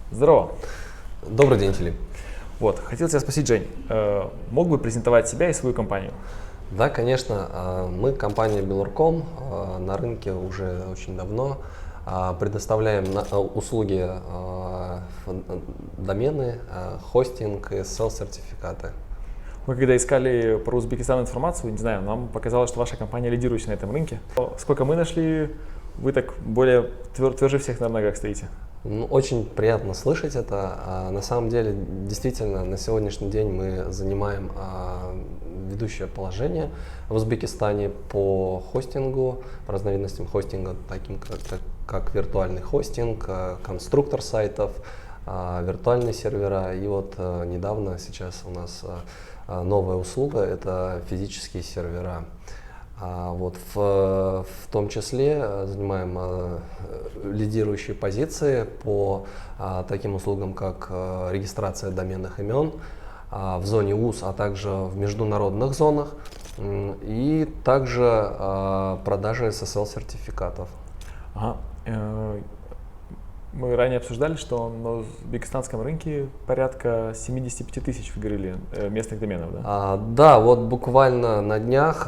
Здорово. Добрый день, Филипп. Вот, хотел тебя спросить, Жень, мог бы презентовать себя и свою компанию? Да, конечно, мы компания Белурком на рынке уже очень давно. Предоставляем услуги домены, хостинг и SSL-сертификаты. Мы когда искали про Узбекистан информацию, не знаю, нам показалось, что ваша компания лидирующая на этом рынке. Сколько мы нашли, вы так более тверже всех на ногах стоите. Ну, очень приятно слышать это. На самом деле, действительно, на сегодняшний день мы занимаем ведущее положение в Узбекистане по хостингу, по разновидностям хостинга, таким как виртуальный хостинг, конструктор сайтов, виртуальные сервера. И вот недавно сейчас у нас новая услуга — это физические сервера. Вот в том числе занимаем лидирующие позиции по таким услугам, как регистрация доменных имен в зоне УЗ, а также в международных зонах, и также продажа SSL-сертификатов. Ага. Мы ранее обсуждали, что на узбекистанском рынке порядка 75 тысяч, вы говорили, местных доменов, да? Да, вот буквально на днях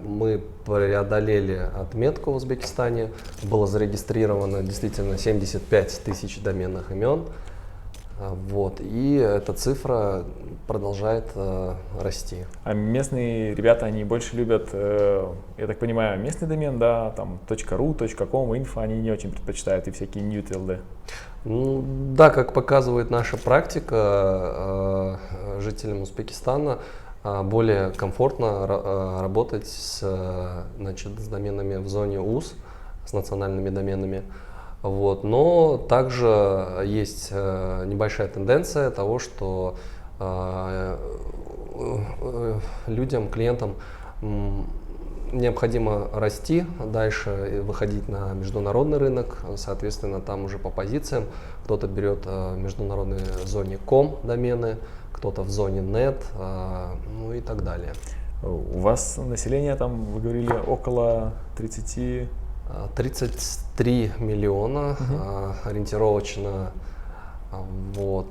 мы преодолели отметку в Узбекистане. Было зарегистрировано действительно 75 тысяч доменных имен. Вот, и эта цифра продолжает расти. А местные ребята, они больше любят, я так понимаю, местный домен, да, там .ru, .com, info, они не очень предпочитают и всякие .net. Ну, да, как показывает наша практика, жителям Узбекистана более комфортно работать с доменами в зоне УЗ, с национальными доменами. Вот. Но также есть небольшая тенденция того, что людям, клиентам необходимо расти дальше и выходить на международный рынок. Соответственно, там уже по позициям кто-то берет в международной зоне .com домены, кто-то в зоне .net, ну и так далее. У вас население там, вы говорили, около 33 миллиона ориентировочно. Вот.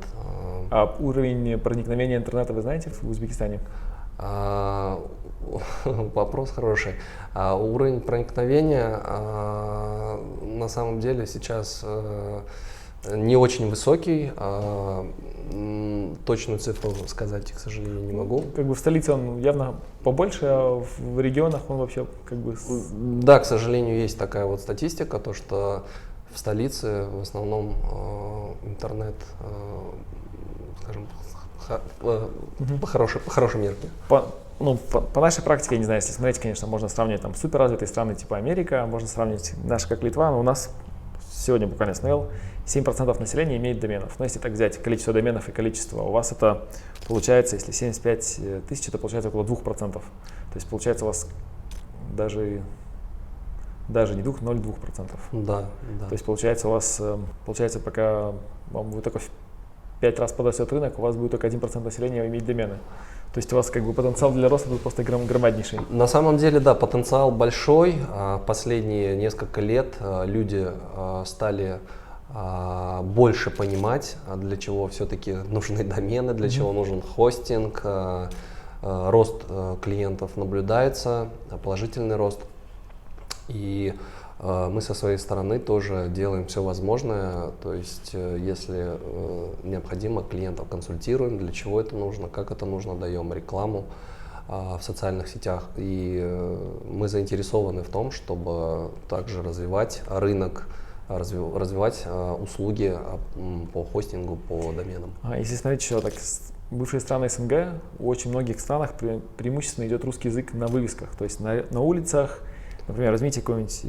А уровень проникновения интернета вы знаете в Узбекистане? Вопрос хороший. Уровень проникновения на самом деле сейчас не очень высокий. Точную цифру сказать, к сожалению, не могу. Как бы в столице он явно побольше, а в регионах он вообще как бы... Да, к сожалению, есть такая вот статистика, то что в столице в основном интернет, скажем, по хорошей мерке. По нашей практике, я не знаю, если смотреть, конечно, можно сравнивать там суперразвитые страны типа Америка, можно сравнить наши как Литва, но у нас сегодня буквально смотрел, 7% населения имеет доменов. Но если так взять количество доменов и количество, у вас это получается, если 75 тысяч, это получается около 2%. То есть получается у вас даже не 2, 0,2%. Да. То есть получается у вас, пока вы только в 5 раз подрастет рынок, у вас будет только 1% населения иметь домены. То есть у вас как бы потенциал для роста будет просто громаднейший. На самом деле, да, потенциал большой. Последние несколько лет люди стали больше понимать, для чего все-таки нужны домены, для чего нужен хостинг. Рост клиентов наблюдается, положительный рост. И мы со своей стороны тоже делаем все возможное, то есть если необходимо, клиентов консультируем, для чего это нужно, как это нужно, даем рекламу в социальных сетях. И мы заинтересованы в том, чтобы также развивать рынок, развивать услуги по хостингу, по доменам. Если смотреть еще так, бывшие страны СНГ, в очень многих странах преимущественно идет русский язык на вывесках, то есть на улицах. Например, возьмите какую-нибудь,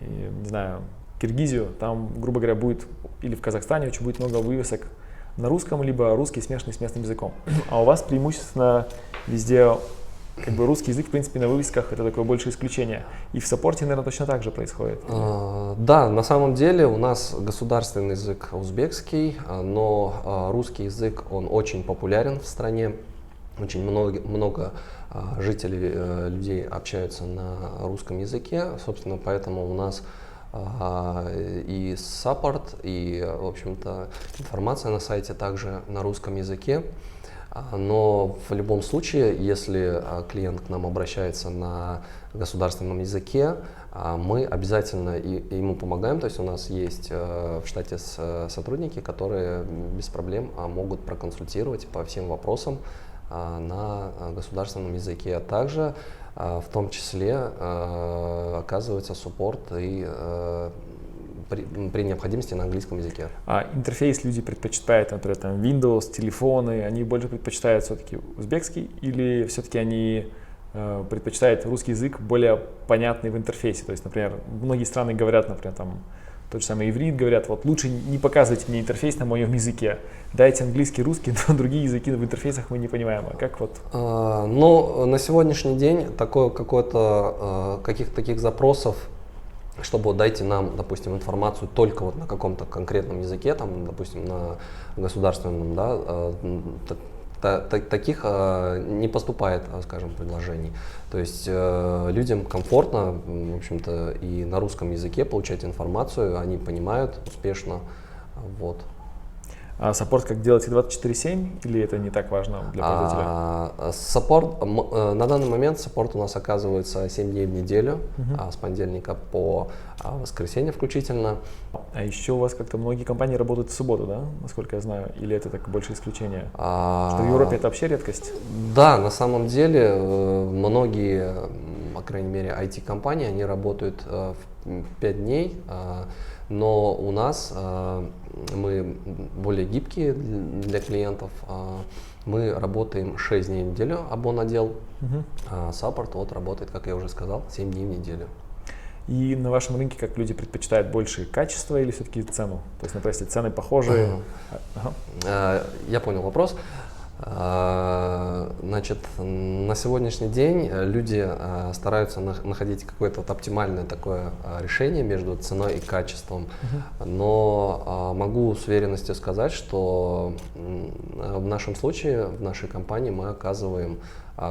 не знаю, Киргизию, там, грубо говоря, будет, или в Казахстане очень будет много вывесок на русском, либо русский смешанный с местным языком. А у вас преимущественно везде, как бы русский язык, в принципе, на вывесках это такое большее исключение. И в саппорте, наверное, точно так же происходит. Да, на самом деле у нас государственный язык узбекский, но русский язык, он очень популярен в стране. Очень много жителей, людей общаются на русском языке, собственно, поэтому у нас и саппорт, и, в общем-то, информация на сайте также на русском языке. Но в любом случае, если клиент к нам обращается на государственном языке, мы обязательно ему помогаем. То есть у нас есть в штате сотрудники, которые без проблем могут проконсультировать по всем вопросам на государственном языке. А также в том числе оказывается суппорт и при необходимости на английском языке. А интерфейс люди предпочитают, например, там Windows, телефоны, они больше предпочитают все-таки узбекский или все-таки они предпочитают русский язык более понятный в интерфейсе? То есть, например, многие страны говорят, например, там тот же самый иврит, говорят, вот лучше не показывайте мне интерфейс на моем языке, дайте английский, русский, но другие языки в интерфейсах мы не понимаем. А как вот? Ну, на сегодняшний день каких-то таких запросов, чтобы дайте нам, допустим, информацию только вот на каком-то конкретном языке, там, допустим, на государственном, да, таких не поступает, скажем, предложений. То есть людям комфортно, в общем-то, и на русском языке получать информацию, они понимают успешно, вот. А саппорт как делаете 24/7 или это не так важно для пользователя? Саппорт, на данный момент саппорт у нас оказывается 7 дней в неделю, с понедельника по воскресенье включительно. А еще у вас как-то многие компании работают в субботу, да, насколько я знаю, или это так больше исключение? Что в Европе это вообще редкость? Да, на самом деле многие, по крайней мере, IT-компании, они работают в 5 дней, но у нас мы более гибкие для клиентов. Мы работаем 6 дней в неделю, абон-отдел, а саппорт вот работает, как я уже сказал, 7 дней в неделю. И на вашем рынке как люди предпочитают больше качество или все-таки цену? То есть, например, если цены похожие… Я понял вопрос. Значит, на сегодняшний день люди стараются находить какое-то вот оптимальное такое решение между ценой и качеством, но могу с уверенностью сказать, что в нашем случае, в нашей компании мы оказываем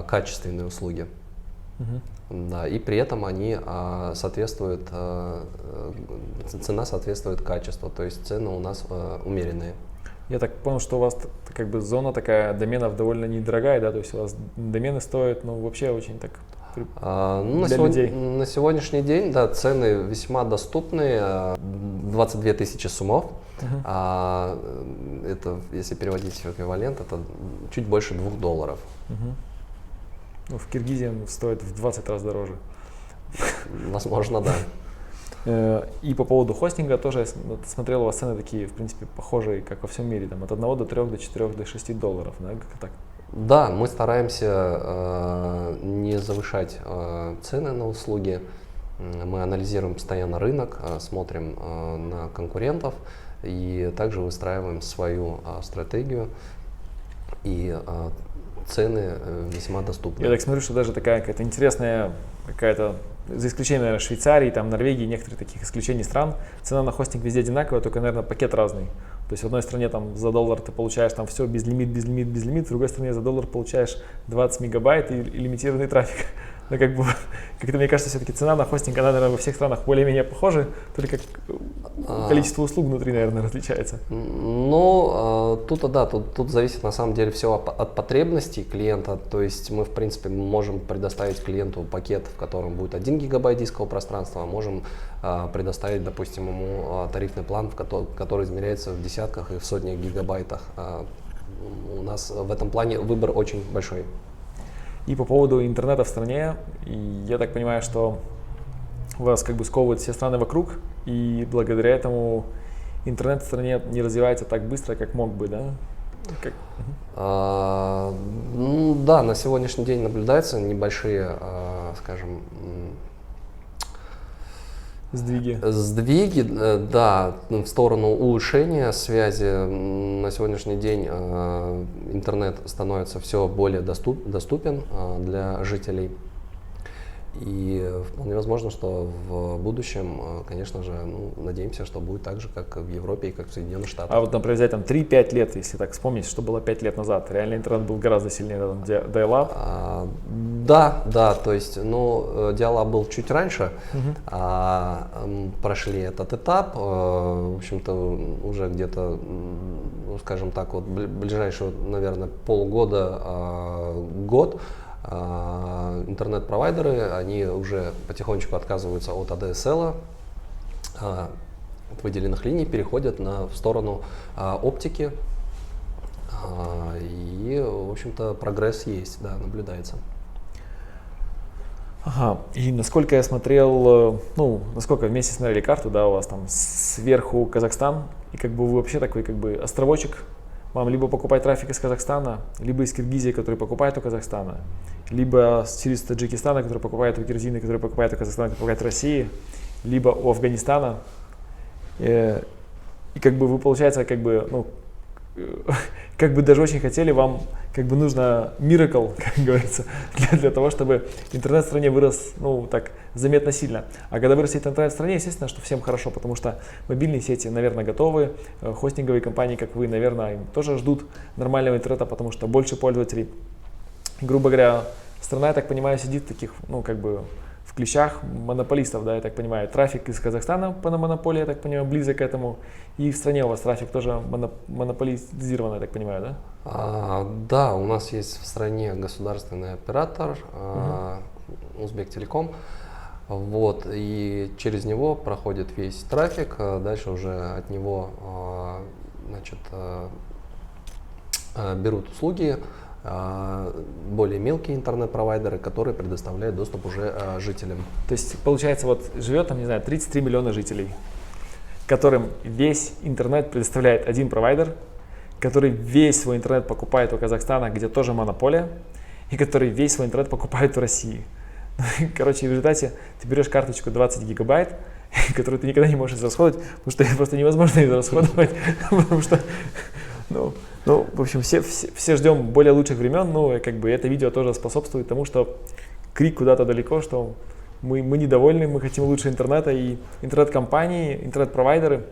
качественные услуги. Да, и при этом они соответствуют, цена соответствует качеству, то есть цены у нас умеренные. Я так понял, что у вас как бы зона такая доменов довольно недорогая, да, то есть у вас домены стоят, ну, вообще очень так для людей. На сегодняшний день, да, цены весьма доступные, 22 тысячи сумов, это, если переводить в эквивалент, это чуть больше $2. Ну, в Киргизии он стоит в 20 раз дороже. Возможно, да. И по поводу хостинга тоже я смотрел, у вас цены такие, в принципе, похожие, как во всем мире, там от 1 до 3, до 4, до 6 долларов, да, как так? Да, мы стараемся не завышать цены на услуги, мы анализируем постоянно рынок, смотрим на конкурентов и также выстраиваем свою стратегию, и цены весьма доступны. Я так смотрю, что даже такая какая-то интересная, за исключением, наверное, Швейцарии, там, Норвегии, некоторых таких исключений стран, цена на хостинг везде одинаковая, только, наверное, пакет разный. То есть в одной стране там за $1 ты получаешь там все безлимит, в другой стране за $1 получаешь 20 мегабайт и лимитированный трафик. Но как-то мне кажется, все-таки цена на хостинг, она, наверное, во всех странах более-менее похожа, только количество услуг внутри, наверное, различается. Ну, тут зависит на самом деле все от потребностей клиента. То есть мы, в принципе, можем предоставить клиенту пакет, в котором будет 1 гигабайт дискового пространства, а можем предоставить, допустим, ему тарифный план, который измеряется в десятках и в сотнях гигабайтах. У нас в этом плане выбор очень большой. И по поводу интернета в стране, я так понимаю, что вас как бы сковывают все страны вокруг, и благодаря этому интернет в стране не развивается так быстро, как мог бы, да? Да, на сегодняшний день наблюдаются небольшие, скажем, Сдвиги, да, в сторону улучшения связи. На сегодняшний день интернет становится все более доступен для жителей. И вполне возможно, что в будущем, конечно же, надеемся, что будет так же, как в Европе и как в Соединенных Штатах. А вот, например, взять там 3-5 лет, если так вспомнить, что было 5 лет назад, реально интернет был гораздо сильнее, там, dial-up. Да, то есть, dial-up был чуть раньше, прошли этот этап, в общем-то, уже где-то, скажем так, вот ближайшие, наверное, полгода, год, интернет-провайдеры, они уже потихонечку отказываются от ADSL, от выделенных линий, переходят в сторону оптики, и, в общем-то, прогресс есть, да, наблюдается. Ага, и насколько я смотрел, насколько вместе смотрели карту, да, у вас там сверху Казахстан, и как бы вы вообще такой как бы островочек, вам либо покупать трафик из Казахстана, либо из Киргизии, который покупает у Казахстана, либо через Таджикистана, который покупает у Киргизии, который покупает у Казахстана, который покупает в России, либо у Афганистана. И как бы вы, получается, как бы даже очень хотели, вам как бы нужно miracle, как говорится, для того, чтобы интернет в стране вырос, так заметно сильно. А когда вырастет интернет в стране, естественно, что всем хорошо, потому что мобильные сети, наверное, готовы, хостинговые компании, как вы, наверное, им тоже ждут нормального интернета, потому что больше пользователей. Грубо говоря, страна, я так понимаю, сидит в таких, в клещах монополистов, да, я так понимаю. Трафик из Казахстана по монополии, я так понимаю, близок к этому. И в стране у вас трафик тоже монополизирован, я так понимаю, да? Да, у нас есть в стране государственный оператор, Узбектелеком. Вот, и через него проходит весь трафик, дальше уже от него берут услуги более мелкие интернет-провайдеры, которые предоставляют доступ уже жителям. То есть, получается, вот живет там, не знаю, 33 миллиона жителей, которым весь интернет предоставляет один провайдер, который весь свой интернет покупает у Казахстана, где тоже монополия, и который весь свой интернет покупает в России. Короче, в результате ты берешь карточку 20 гигабайт, которую ты никогда не можешь израсходовать, потому что ее просто невозможно израсходовать, потому что, в общем, все ждем более лучших времен, и как бы это видео тоже способствует тому, что крик куда-то далеко, что мы недовольны, мы хотим лучше интернета, и интернет-компании, интернет-провайдеры,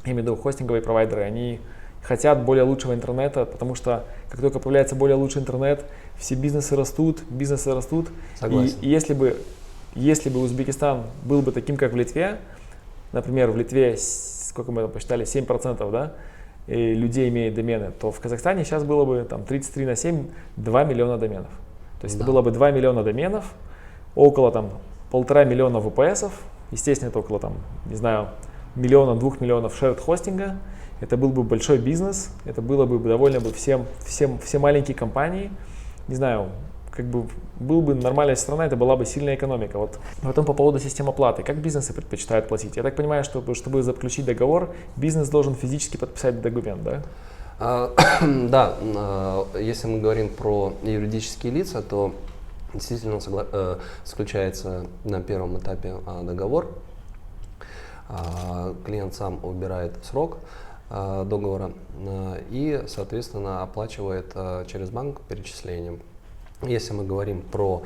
я имею в виду хостинговые провайдеры, они хотят более лучшего интернета, потому что как только появляется более лучший интернет, все бизнесы растут. Согласен. И если бы Узбекистан был бы таким, как в Литве, например, в Литве, сколько мы там посчитали, 7%, да, и людей имеет домены, то в Казахстане сейчас было бы там 33 на 7, 2 миллиона доменов. То есть это было бы 2 миллиона доменов, около там 1,5 миллиона VPS-ов, естественно, это около там, не знаю, 1-2 миллионов shared хостинга. Это был бы большой бизнес, это было бы довольно бы все маленькие компании, не знаю, как бы был бы нормальная страна, это была бы сильная экономика. Вот. Потом по поводу системы оплаты, как бизнесы предпочитают платить? Я так понимаю, что чтобы заключить договор, бизнес должен физически подписать документ, да? Да, если мы говорим про юридические лица, то действительно заключается на первом этапе договор, клиент сам выбирает срок договора и, соответственно, оплачивает через банк перечислением. Если мы говорим про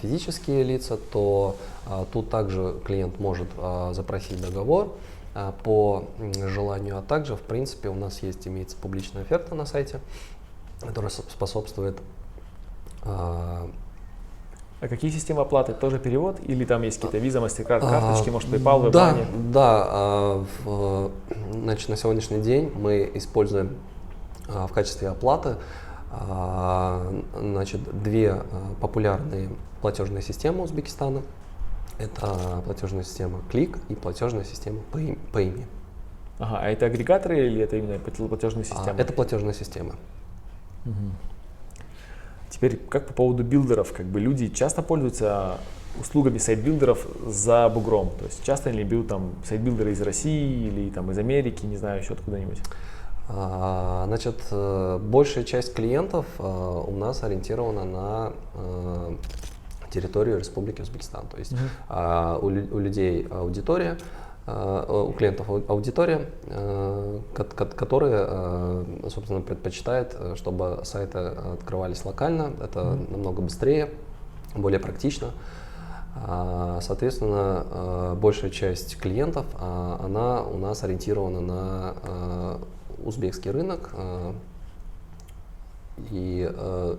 физические лица, то тут также клиент может запросить договор по желанию, а также, в принципе, у нас имеется публичная оферта на сайте, которая способствует. А какие системы оплаты? Тоже перевод? Или там есть какие-то Visa, MasterCard, карточки, может, PayPal, WebMoney? Да. Значит, на сегодняшний день мы используем в качестве оплаты две популярные платежные системы Узбекистана. Это платежная система Click и платежная система Payme. Ага, а это агрегаторы или это именно платежные системы? Это платежная система. Угу. Теперь, как по поводу билдеров, как бы люди часто пользуются услугами сайт-билдеров за бугром? То есть часто ли берут там сайт-билдеры из России или там из Америки, не знаю, еще откуда-нибудь? Значит, большая часть клиентов у нас ориентирована на территорию Республики Узбекистан. То есть у людей аудитория, у клиентов аудитория, которые, собственно, предпочитают, чтобы сайты открывались локально. Это намного быстрее, более практично. Соответственно, большая часть клиентов, она у нас ориентирована на узбекский рынок. И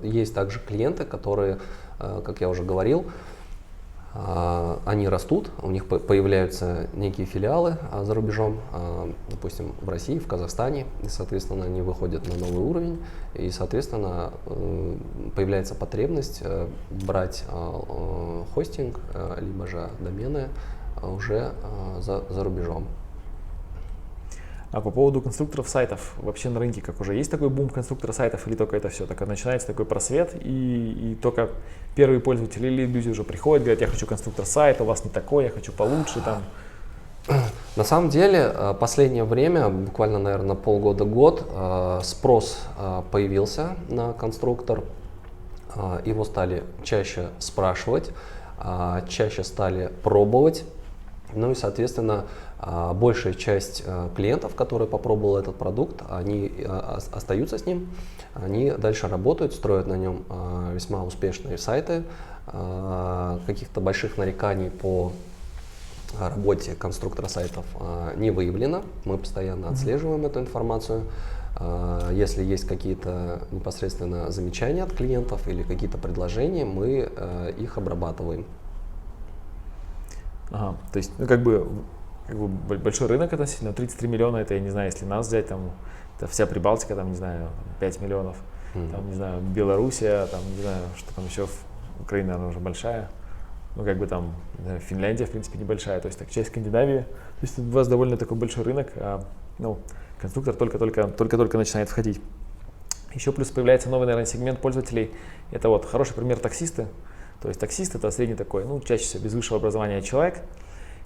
есть также клиенты, которые, как я уже говорил, они растут, у них появляются некие филиалы за рубежом, допустим, в России, в Казахстане, и, соответственно, они выходят на новый уровень, и, соответственно, появляется потребность брать хостинг, либо же домены уже за рубежом. А по поводу конструкторов сайтов, вообще на рынке как уже есть такой бум конструктора сайтов, или только это все, только начинается такой просвет, и только первые пользователи или люди уже приходят, говорят, я хочу конструктор сайта, у вас не такой, я хочу получше там. На самом деле, последнее время, буквально, наверное, полгода-год, спрос появился на конструктор, его стали чаще спрашивать, чаще стали пробовать, ну и, соответственно, большая часть клиентов, которые попробовали этот продукт, они остаются с ним, они дальше работают, строят на нем весьма успешные сайты. Каких-то больших нареканий по работе конструктора сайтов не выявлено. Мы постоянно отслеживаем эту информацию. Если есть какие-то непосредственно замечания от клиентов или какие-то предложения, мы их обрабатываем. Ага, то есть, ну, как бы большой рынок относительно, 33 миллиона, это, я не знаю, если нас взять, там, это вся Прибалтика, там, не знаю, 5 миллионов, там, не знаю, Белоруссия, там, не знаю, что там еще, Украина, наверное, уже большая, ну, как бы там, Финляндия, в принципе, небольшая, то есть, так, часть Скандинавии, то есть, у вас довольно такой большой рынок, а, ну, конструктор только-только начинает входить. Еще плюс появляется новый, наверное, сегмент пользователей, это вот хороший пример таксисты, то есть, таксист это средний такой, ну, чаще всего без высшего образования человек,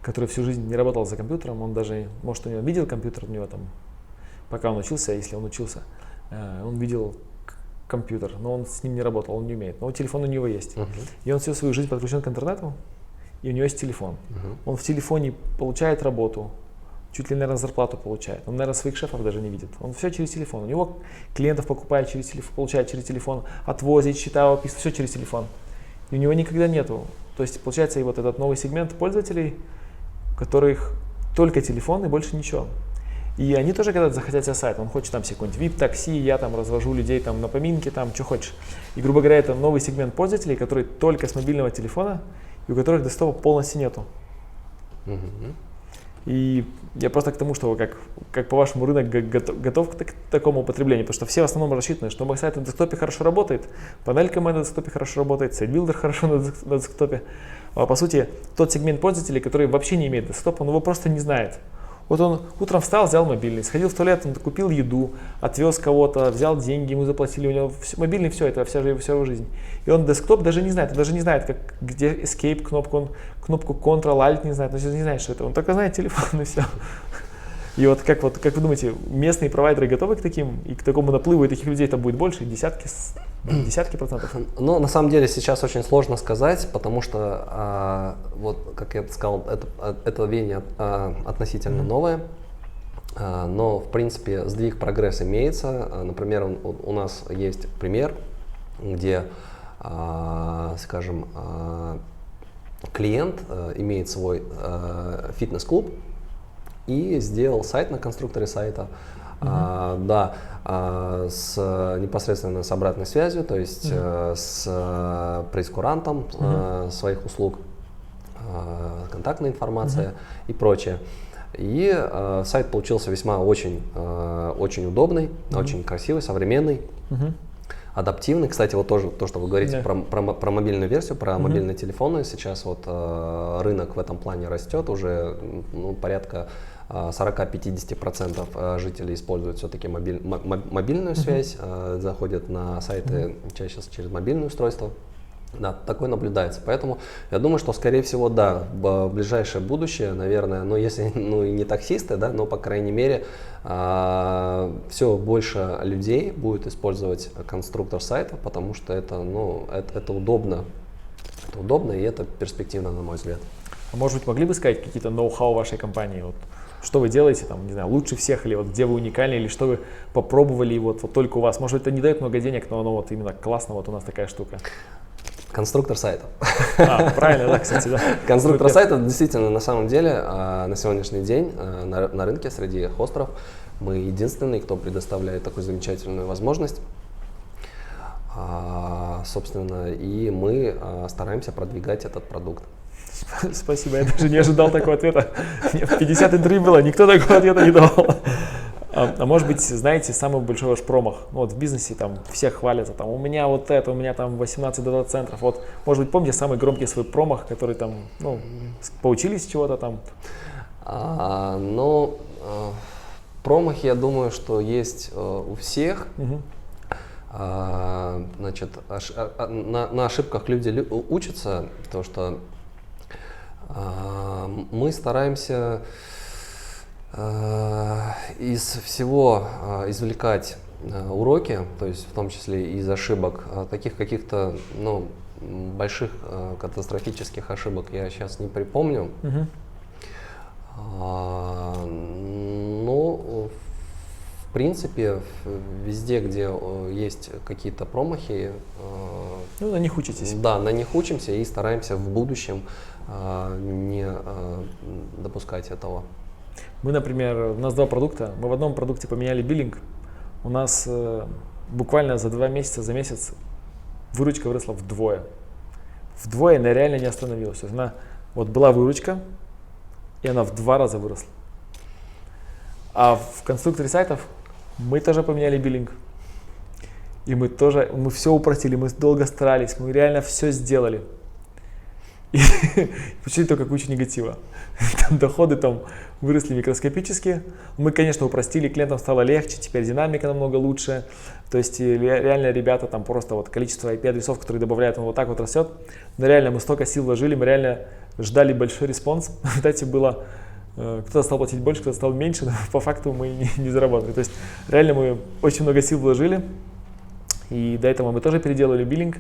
который всю жизнь не работал за компьютером, он даже, может, у него видел компьютер, у него там, пока он учился, если он учился, он видел компьютер, но он с ним не работал, он не умеет, но телефон у него есть. И он всю свою жизнь подключен к интернету, и у него есть телефон. Он в телефоне получает работу, чуть ли, наверное, зарплату получает. Он, наверное, своих шефов даже не видит. Он все через телефон. У него клиентов покупает через телефон, получает через телефон, отвозит, счета выписывает, все через телефон. И у него никогда нету. То есть, получается, и вот этот новый сегмент пользователей, у которых только телефон и больше ничего. И они тоже, когда захотят себе сайт, он хочет там себе какой-нибудь VIP-такси, я там развожу людей там на поминки, там, что хочешь. И, грубо говоря, это новый сегмент пользователей, которые только с мобильного телефона, и у которых десктопа полностью нету. И я просто к тому, что как по-вашему рынок готов к такому употреблению, потому что все в основном рассчитаны, что мой сайт на десктопе хорошо работает, панелька моя на десктопе хорошо работает, сайтбилдер хорошо на десктопе. А по сути, тот сегмент пользователей, который вообще не имеет десктопа, он его просто не знает. Вот он утром встал, взял мобильный, сходил в туалет, он купил еду, отвез кого-то, взял деньги, ему заплатили, у него мобильный, все, это вся его жизнь. И он десктоп даже не знает, он даже не знает, где Escape кнопку, он кнопку Ctrl-Alt не знает, он не знает, что это, он только знает телефон и все. И вот как вы думаете, местные провайдеры готовы к таким, и к такому наплыву, и таких людей там будет больше, десятки процентов? Ну, на самом деле сейчас очень сложно сказать, потому что, вот, как я сказал, это веяние относительно новое, но, в принципе, сдвиг, прогресс имеется. Например, у нас есть пример, где, скажем, клиент имеет свой фитнес-клуб, и сделал сайт на конструкторе сайта, непосредственно с обратной связью, то есть с прейскурантом своих услуг, контактная информация и прочее. И сайт получился весьма очень удобный, очень красивый, современный, адаптивный. Кстати, вот тоже то, что вы говорите про мобильную версию, про мобильные телефоны. Сейчас вот рынок в этом плане растет, уже порядка 40-50% жителей используют все-таки мобильную связь, заходят на сайты чаще через мобильное устройство. Да, такое наблюдается. Поэтому я думаю, что, скорее всего, да, в ближайшее будущее, наверное, ну, если и не таксисты, да, но, по крайней мере, все больше людей будет использовать конструктор сайта, потому что это удобно. Это удобно, и это перспективно, на мой взгляд. А может быть, могли бы сказать какие-то ноу-хау вашей компании? Вот, что вы делаете, там, не знаю, лучше всех, или вот где вы уникальны, или что вы попробовали, вот только у вас? Может быть, это не дает много денег, но оно вот именно классно, вот у нас такая штука. Конструктор сайтов. Правильно, да, кстати, да. Конструктор сайтов действительно на самом деле на сегодняшний день на рынке среди хостеров мы единственные, кто предоставляет такую замечательную возможность. Собственно, и мы стараемся продвигать этот продукт. Спасибо, я даже не ожидал такого ответа. 50 интервью было, никто такого ответа не давал. А может быть, знаете, самый большой ваш промах? Ну, вот в бизнесе там всех хвалятся, там у меня вот это, у меня там 18 дата-центров. Вот, может быть, помните самый громкий свой промах, который там, ну, поучились чего-то там? Промахи, я думаю, что есть у всех. Значит, на ошибках люди учатся, потому что мы стараемся из всего извлекать уроки, то есть в том числе из ошибок, таких каких-то больших катастрофических ошибок я сейчас не припомню. Но в принципе везде, где есть какие-то промахи, на них учитесь. Да, на них учимся и стараемся в будущем не допускать этого. Мы, например, у нас 2 продукта, мы в одном продукте поменяли биллинг, у нас буквально за 2 месяца, за месяц выручка выросла вдвое. Вдвое она реально не остановилась. То есть она, вот была выручка, и она в 2 раза выросла. А в конструкторе сайтов мы тоже поменяли биллинг. И мы все упростили, мы долго старались, мы реально все сделали. И получили только кучу негатива. Там доходы выросли микроскопически. Мы, конечно, упростили, клиентам стало легче, теперь динамика намного лучше. То есть реально ребята там просто вот количество IP-адресов, которые добавляют, он вот так вот растет. Но реально мы столько сил вложили, мы реально ждали большой респонс. Кстати, было, кто-то стал платить больше, кто-то стал меньше, но по факту мы не заработали. То есть реально мы очень много сил вложили. И до этого мы тоже переделали биллинг.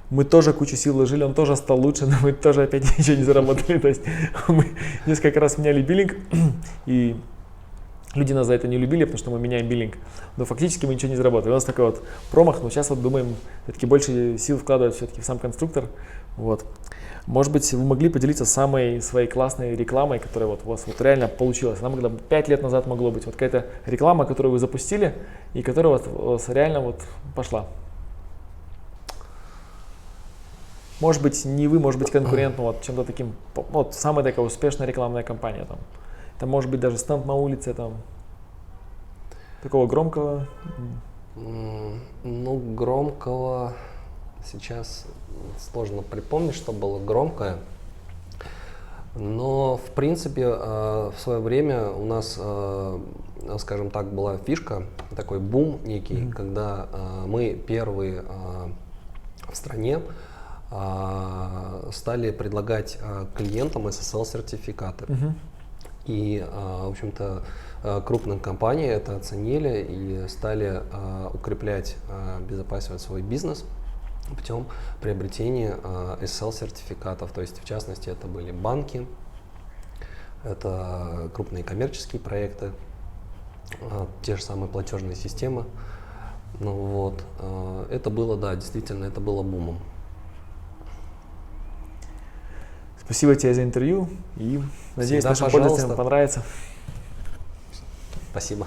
Мы тоже кучу сил вложили, он тоже стал лучше, но мы тоже опять ничего не заработали. То есть мы несколько раз меняли биллинг, и люди нас за это не любили, потому что мы меняем биллинг. Но фактически мы ничего не заработали. У нас такой вот промах, но сейчас вот думаем, все-таки больше сил вкладывать все-таки в сам конструктор. Вот. Может быть, вы могли поделиться самой своей классной рекламой, которая вот у вас вот реально получилась. Она могла 5 лет назад могло быть. Вот какая-то реклама, которую вы запустили, и которая у вас реально вот пошла. Может быть, не вы, может быть, конкурент, вот чем-то таким, вот самая такая успешная рекламная кампания там. Это может быть даже стенд на улице там. Такого громкого? Громкого сейчас сложно припомнить, что было громкое. Но, в принципе, в свое время у нас, скажем так, была фишка, такой бум некий, когда мы первые в стране стали предлагать клиентам SSL-сертификаты. И, в общем-то, крупные компании это оценили и стали укреплять, обезопасивать свой бизнес путем приобретения SSL-сертификатов. То есть, в частности, это были банки, это крупные коммерческие проекты, те же самые платежные системы. Это было, да, действительно, это было бумом. Спасибо тебе за интервью и надеюсь, Всегда, нашим пожалуйста. пользователям понравится. Спасибо.